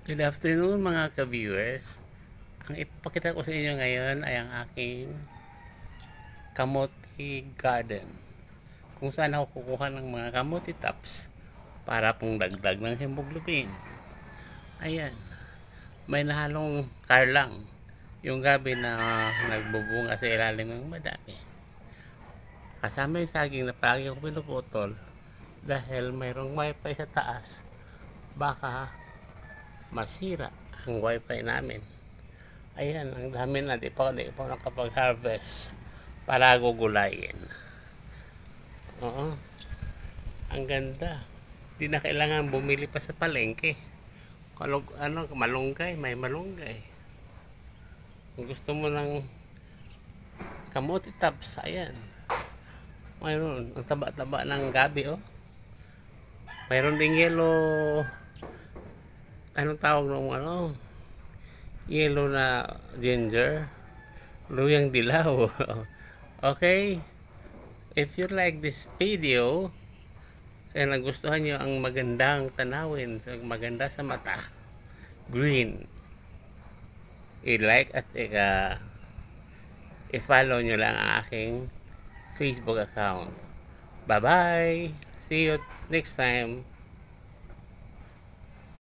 Good afternoon mga ka-viewers. Ang ipapakita ko sa inyo ngayon ay ang aking kamote garden. Kung saan ako kukuha ng mga kamote tops para pong dagdag ng hemoglobin. Ayan. May nahalong karlang. Yung gabi na nagbubunga sa ilalim ng madami. Kasama yung saging na palagi ko pinuputol dahil mayroong wifi sa taas. Baka masira ang wifi namin. Ayan, ang dami na. Di pa nakapag-harvest para gugulayin. Oo, ang ganda. Di na kailangan bumili pa sa palengke. Malunggay, may malunggay. Kung gusto mo ng kamote tops, ayan. Mayroon, ang taba-taba ng gabi, oh. Mayroon ding yellow, anong tawag ng yellow na ginger, luyang dilaw. Okay, if you like this video kaya nagustuhan nyo ang magandang tanawin, maganda sa mata, green, i-like at i-follow nyo lang ang aking Facebook account. Bye bye, see you next time.